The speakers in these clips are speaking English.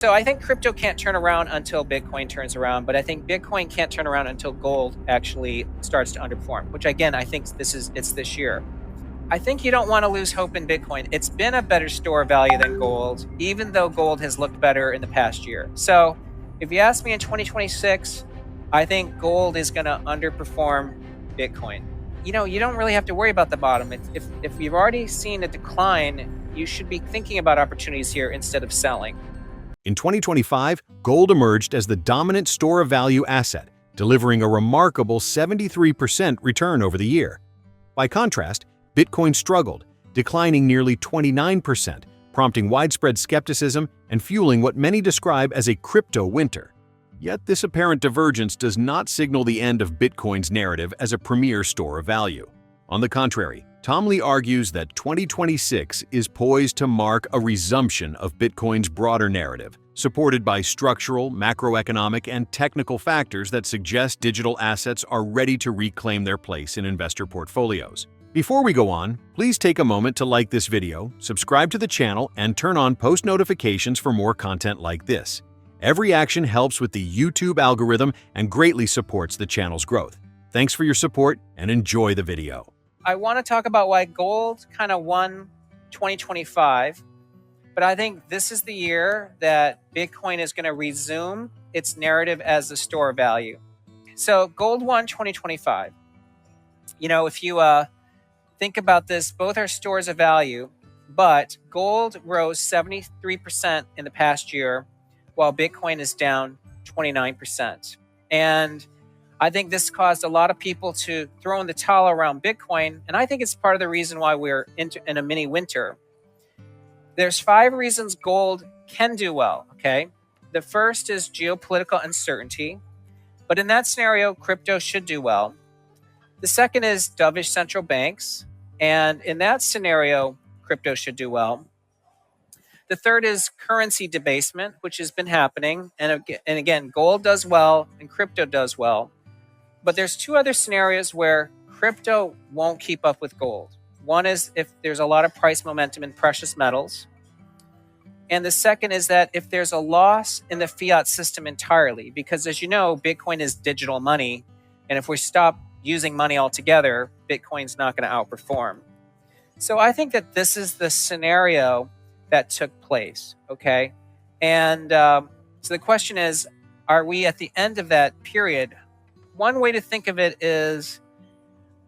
So I think crypto can't turn around until Bitcoin turns around, but I think Bitcoin can't turn around until gold actually starts to underperform, which again, I think it's this year. I think you don't want to lose hope in Bitcoin. It's been a better store of value than gold, even though gold has looked better in the past year. So if you ask me in 2026, I think gold is going to underperform Bitcoin. You don't really have to worry about the bottom. If you've already seen a decline, you should be thinking about opportunities here instead of selling. In 2025, gold emerged as the dominant store of value asset, delivering a remarkable 73% return over the year. By contrast, Bitcoin struggled, declining nearly 29%, prompting widespread skepticism and fueling what many describe as a crypto winter. Yet this apparent divergence does not signal the end of Bitcoin's narrative as a premier store of value. On the contrary, Tom Lee argues that 2026 is poised to mark a resumption of Bitcoin's broader narrative, supported by structural, macroeconomic, and technical factors that suggest digital assets are ready to reclaim their place in investor portfolios. Before we go on, please take a moment to like this video, subscribe to the channel, and turn on post notifications for more content like this. Every action helps with the YouTube algorithm and greatly supports the channel's growth. Thanks for your support and enjoy the video. I want to talk about why gold kind of won 2025, but I think this is the year that Bitcoin is going to resume its narrative as a store of value. So gold won 2025. If you think about this, both are stores of value, but gold rose 73% in the past year, while Bitcoin is down 29%. And I think this caused a lot of people to throw in the towel around Bitcoin, and I think it's part of the reason why we're in a mini winter. There's 5 reasons gold can do well, okay? The first is geopolitical uncertainty, but in that scenario, crypto should do well. The second is dovish central banks, and in that scenario, crypto should do well. The third is currency debasement, which has been happening, and again, gold does well and crypto does well. But there's 2 other scenarios where crypto won't keep up with gold. One is if there's a lot of price momentum in precious metals. And the second is that if there's a loss in the fiat system entirely, because as you know, Bitcoin is digital money. And if we stop using money altogether, Bitcoin's not going to outperform. So I think that this is the scenario that took place, okay? And so the question is, are we at the end of that period? One way to think of it is,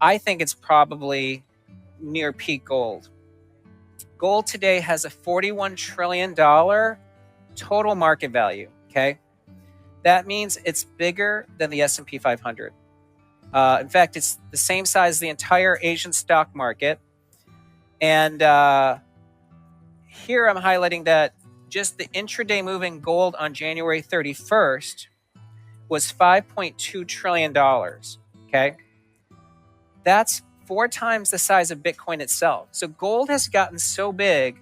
I think it's probably near peak gold. Gold today has a $41 trillion total market value, okay? That means it's bigger than the S&P 500. In fact, it's the same size as the entire Asian stock market. And here I'm highlighting that just the intraday move in gold on January 31st was $5.2 trillion, okay? That's 4 times the size of Bitcoin itself. So gold has gotten so big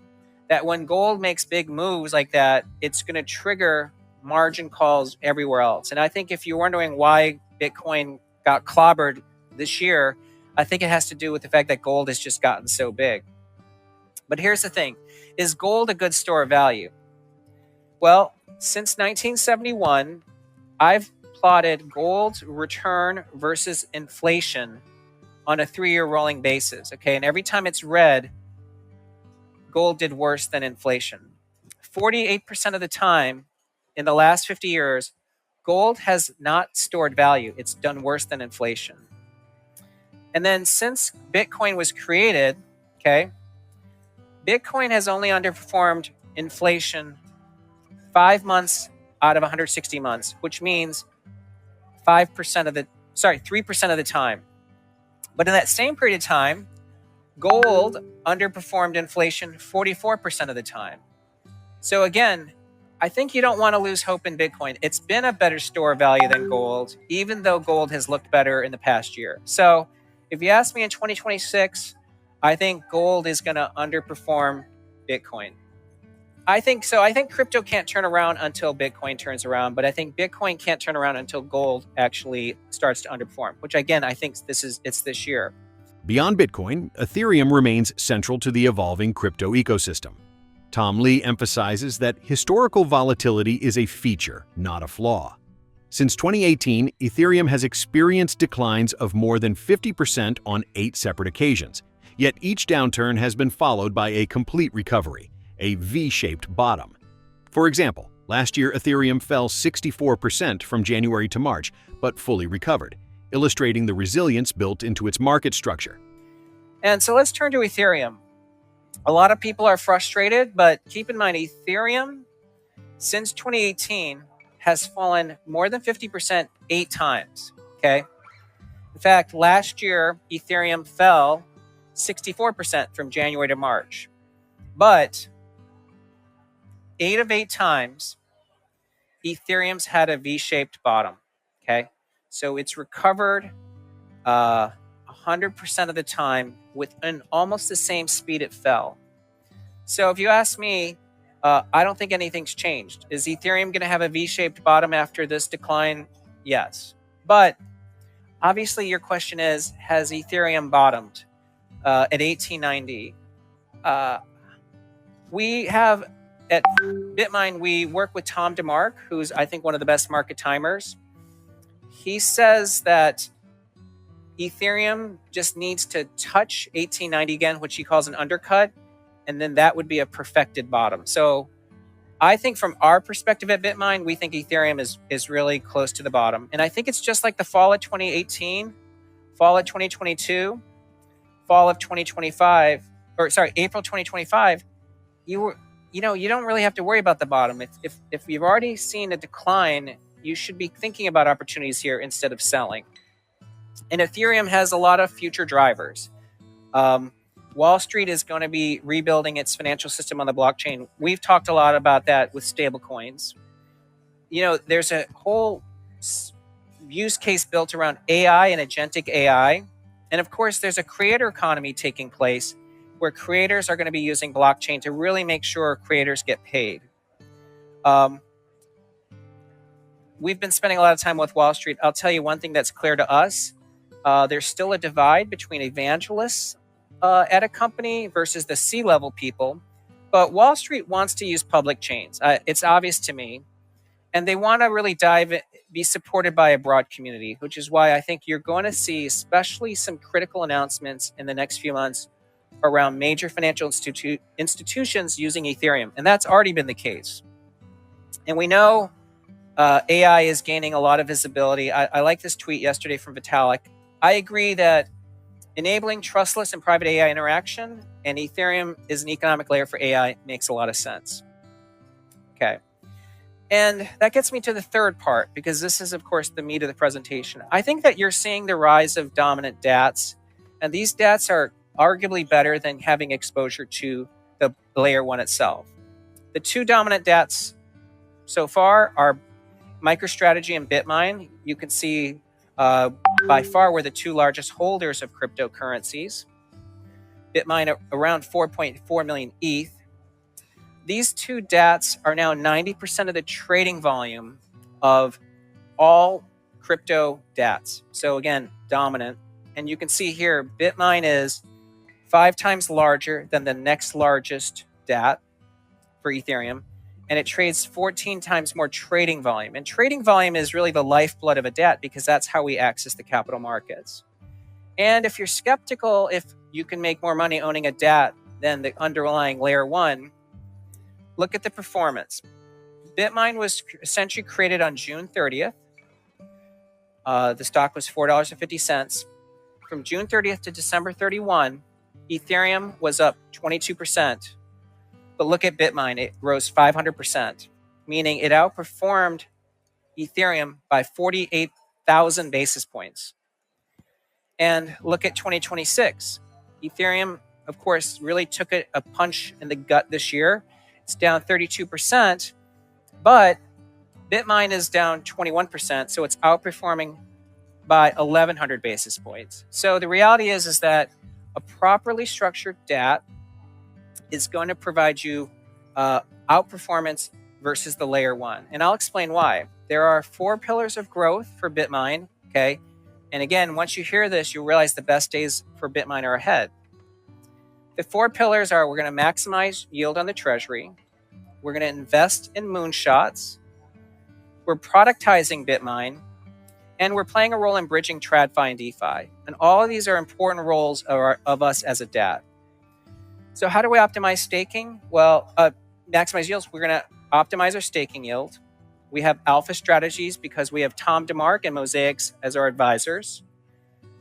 that when gold makes big moves like that, it's going to trigger margin calls everywhere else. And I think if you're wondering why Bitcoin got clobbered this year, I think it has to do with the fact that gold has just gotten so big. But here's the thing. Is gold a good store of value? Well, since 1971, I've plotted gold's return versus inflation on a 3-year rolling basis, okay? And every time it's red, gold did worse than inflation. 48% of the time in the last 50 years, gold has not stored value. It's done worse than inflation. And then since Bitcoin was created, okay, Bitcoin has only underperformed inflation 5 months out of 160 months, which means 3% of the time. But in that same period of time, gold underperformed inflation 44% of the time. So again, I think you don't want to lose hope in Bitcoin. It's been a better store of value than gold, even though gold has looked better in the past year. So if you ask me in 2026, I think gold is going to underperform Bitcoin. I think so. I think crypto can't turn around until Bitcoin turns around, but I think Bitcoin can't turn around until gold actually starts to underperform, which again, I think it's this year. Beyond Bitcoin, Ethereum remains central to the evolving crypto ecosystem. Tom Lee emphasizes that historical volatility is a feature, not a flaw. Since 2018, Ethereum has experienced declines of more than 50% on 8 separate occasions, yet each downturn has been followed by a complete recovery, a V-shaped bottom. For example, last year Ethereum fell 64% from January to March, but fully recovered, illustrating the resilience built into its market structure. And so let's turn to Ethereum. A lot of people are frustrated, but keep in mind Ethereum, since 2018, has fallen more than 50% 8 times, okay? In fact, last year, Ethereum fell 64% from January to March. But 8 of 8 times, Ethereum's had a V-shaped bottom, okay? So it's recovered 100% of the time with almost the same speed it fell. So if you ask me, I don't think anything's changed. Is Ethereum going to have a V-shaped bottom after this decline? Yes. But obviously your question is, has Ethereum bottomed at 1890? We have at Bitmine, we work with Tom DeMark, who's I think one of the best market timers. He says that Ethereum just needs to touch 1890 again, which he calls an undercut, and then that would be a perfected bottom. So I think from our perspective at Bitmine, we think Ethereum is really close to the bottom. And I think it's just like the fall of 2018, fall of 2022, fall of 2025, or sorry, April 2025, you don't really have to worry about the bottom. If you've already seen a decline, you should be thinking about opportunities here instead of selling. And Ethereum has a lot of future drivers. Wall Street is going to be rebuilding its financial system on the blockchain. We've talked a lot about that with stablecoins. There's a whole use case built around AI and agentic AI. And of course, there's a creator economy taking place where creators are going to be using blockchain to really make sure creators get paid. We've been spending a lot of time with Wall Street. I'll tell you one thing that's clear to us. There's still a divide between evangelists at a company versus the C-level people. But Wall Street wants to use public chains. It's obvious to me. And they want to really be supported by a broad community, which is why I think you're going to see especially some critical announcements in the next few months around major financial institutions using Ethereum. And that's already been the case. And we know AI is gaining a lot of visibility. I like this tweet yesterday from Vitalik. I agree that enabling trustless and private AI interaction and Ethereum is an economic layer for AI makes a lot of sense. Okay. And that gets me to the third part, because this is, of course, the meat of the presentation. I think that you're seeing the rise of dominant DATs, and these DATs are arguably better than having exposure to the layer one itself. The two dominant DATs so far are MicroStrategy and Bitmine. You can see by far we're the two largest holders of cryptocurrencies. Bitmine around 4.4 million ETH. These two DATs are now 90% of the trading volume of all crypto DATs. So again, dominant. And you can see here, Bitmine is 5 times larger than the next largest DAT for Ethereum. And it trades 14 times more trading volume. And trading volume is really the lifeblood of a DAT because that's how we access the capital markets. And if you're skeptical if you can make more money owning a DAT than the underlying layer one, look at the performance. Bitmine was essentially created on June 30th. The stock was $4.50. From June 30th to December 31, Ethereum was up 22%. But look at Bitmine, it rose 500%, meaning it outperformed Ethereum by 48,000 basis points. And look at 2026. Ethereum, of course, really took a punch in the gut this year. It's down 32%, but Bitmine is down 21%, so it's outperforming by 1,100 basis points. So the reality is that a properly structured DAT is going to provide you outperformance versus the layer one. And I'll explain why. There are 4 pillars of growth for Bitmine, okay? And again, once you hear this, you'll realize the best days for Bitmine are ahead. The 4 pillars are: we're going to maximize yield on the treasury, we're going to invest in moonshots, we're productizing Bitmine, and we're playing a role in bridging TradFi and DeFi. And all of these are important roles of us as a DAT. So how do we optimize staking? Well, maximize yields. We're going to optimize our staking yield. We have alpha strategies because we have Tom DeMark and Mosaics as our advisors.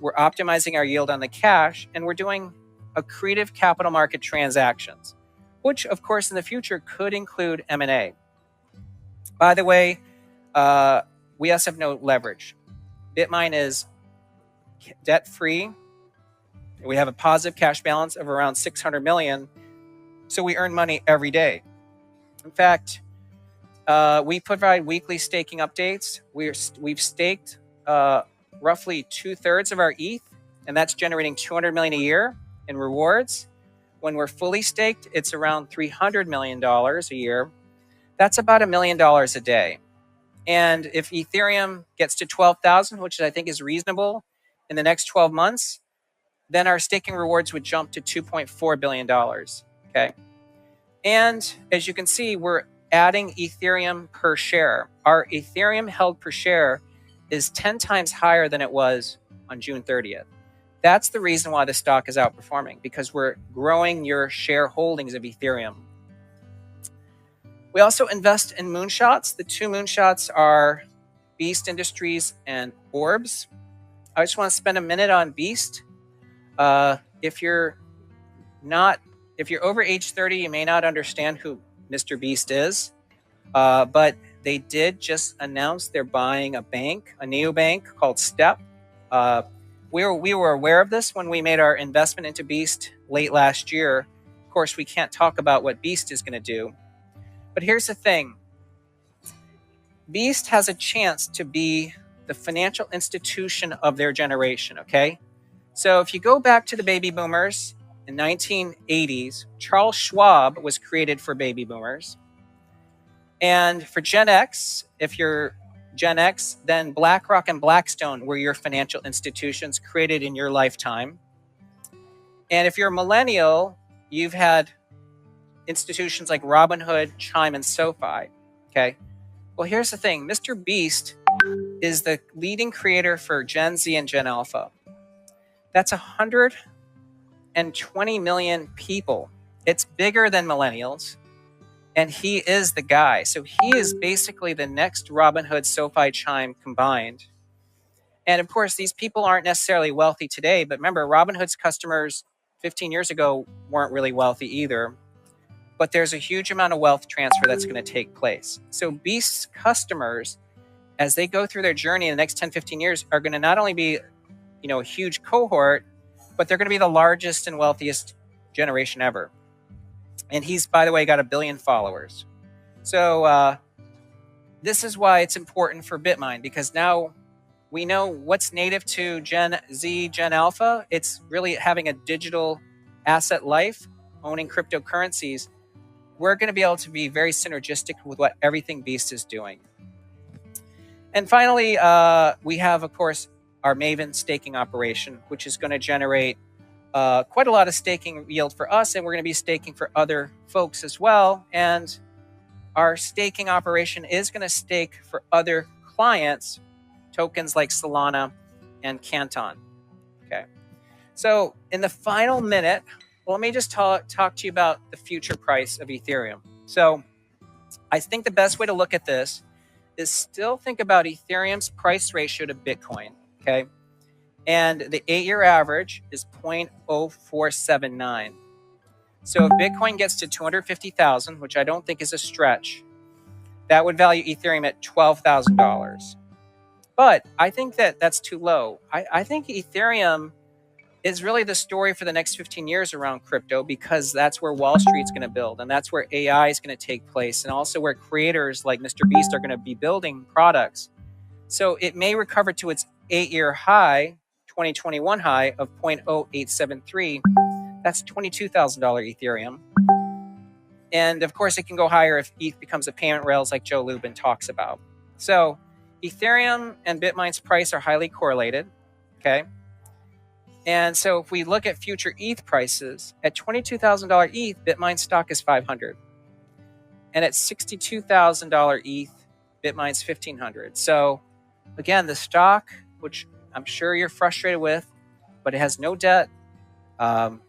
We're optimizing our yield on the cash, and we're doing accretive capital market transactions, which, of course, in the future could include M&A. By the way, we also have no leverage. Bitmine is debt-free. We have a positive cash balance of around 600 million, so we earn money every day. In fact, we provide weekly staking updates. We've staked roughly 2/3 of our ETH, and that's generating 200 million a year in rewards. When we're fully staked, it's around $300 million a year. That's about $1 million a day. And if Ethereum gets to 12,000, which I think is reasonable in the next 12 months, then our staking rewards would jump to $2.4 billion. Okay. And as you can see, we're adding Ethereum per share. Our Ethereum held per share is 10 times higher than it was on June 30th. That's the reason why the stock is outperforming, because we're growing your share holdings of Ethereum. We also invest in moonshots. The 2 moonshots are Beast Industries and Orbs. I just want to spend a minute on Beast. If you're over age 30, you may not understand who Mr. Beast is, but they did just announce they're buying a bank, a neobank called Step. We were aware of this when we made our investment into Beast late last year. Of course, we can't talk about what Beast is going to do, but here's the thing. Beast has a chance to be the financial institution of their generation, okay? So if you go back to the baby boomers in 1980s, Charles Schwab was created for baby boomers. And for Gen X, if you're Gen X, then BlackRock and Blackstone were your financial institutions created in your lifetime. And if you're a millennial, you've had institutions like Robinhood, Chime, and SoFi, okay? Well, here's the thing. Mr. Beast is the leading creator for Gen Z and Gen Alpha. That's 120 million people. It's bigger than millennials, and he is the guy. So he is basically the next Robinhood, SoFi, Chime combined. And of course, these people aren't necessarily wealthy today, but remember, Robinhood's customers 15 years ago weren't really wealthy either. But there's a huge amount of wealth transfer that's going to take place. So Beast's customers, as they go through their journey in the next 10, 15 years, are going to not only be, a huge cohort, but they're going to be the largest and wealthiest generation ever. And he's, by the way, got 1 billion followers. So this is why it's important for Bitmine, because now we know what's native to Gen Z, Gen Alpha. It's really having a digital asset life, owning cryptocurrencies. We're going to be able to be very synergistic with what everything Beast is doing. And finally, we have, of course, our Maven staking operation, which is going to generate quite a lot of staking yield for us, and we're going to be staking for other folks as well. And our staking operation is going to stake for other clients tokens like Solana and Canton. Okay. So in the final minute, let me just talk to you about the future price of Ethereum. So I think the best way to look at this is still think about Ethereum's price ratio to Bitcoin. Okay. And the 8-year average is 0.0479. So if Bitcoin gets to 250,000, which I don't think is a stretch, that would value Ethereum at $12,000. But I think that's too low. I think Ethereum is really the story for the next 15 years around crypto, because that's where Wall Street's going to build, and that's where AI is going to take place, and also where creators like Mr. Beast are going to be building products. So it may recover to its 8-year high, 2021 high of 0.0873. That's $22,000 Ethereum. And of course, it can go higher if ETH becomes a payment rails like Joe Lubin talks about. So Ethereum and Bitmine's price are highly correlated. Okay. And so if we look at future ETH prices, at $22,000 ETH, Bitmine stock is 500. And at $62,000 ETH, Bitmine's 1,500. So again, the stock, which I'm sure you're frustrated with, but it has no debt, and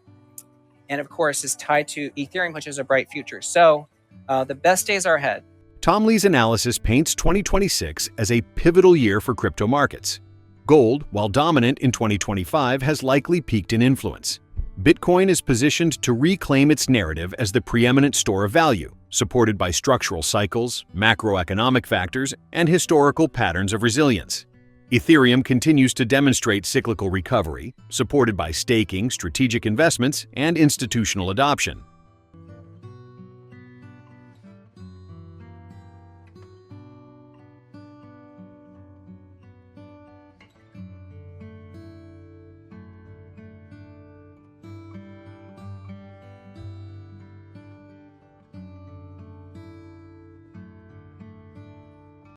of course is tied to Ethereum, which is a bright future. So the best days are ahead. Tom Lee's analysis paints 2026 as a pivotal year for crypto markets. Gold, while dominant in 2025, has likely peaked in influence. Bitcoin is positioned to reclaim its narrative as the preeminent store of value, supported by structural cycles, macroeconomic factors, and historical patterns of resilience. Ethereum continues to demonstrate cyclical recovery, supported by staking, strategic investments, and institutional adoption.